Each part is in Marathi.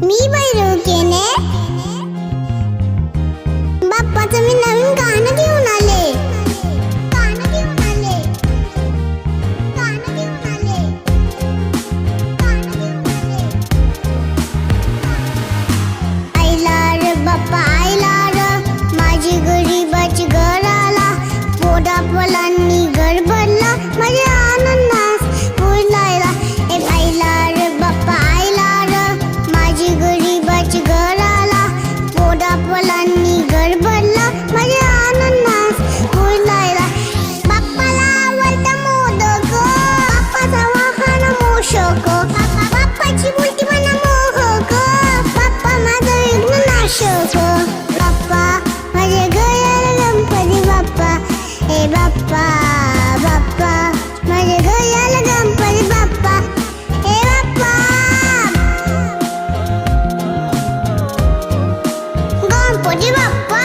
मी बैरोकेने बाप्पाचं मी नवीन गाणं घेऊन आले. गाणं घेऊन आले. गाणं घेऊन आले. गाणं घेऊन आले. आईला रे बाप्पा आईला रे, माझी गरीबाची घर आला. पोटा पोलांनी घर भरला, माझ्या आनंदास फुलायला. ए आईला रे बाप्पा आईला रे, माझी गरीबाची घर आला. पोटा पोलांनी घर भरला, माझ्या आनंदास फुलायला. बाप्पाला आवडता मोदक, बाप्पाचा वाहन मूषक, बाप्पाची मूर्ती म्हणा मोहक, बाप्पा माझा विघ्न नाशक. बाप्पा माझ्या घराला गणपती बाप्पा, ए बाप्पा बाप्पा माझ्या घराला गणपती बाप्पा, ए बाप्पा गणपती बाप्पा.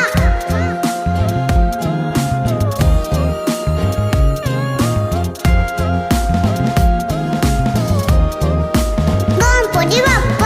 गणपती बाप्पा.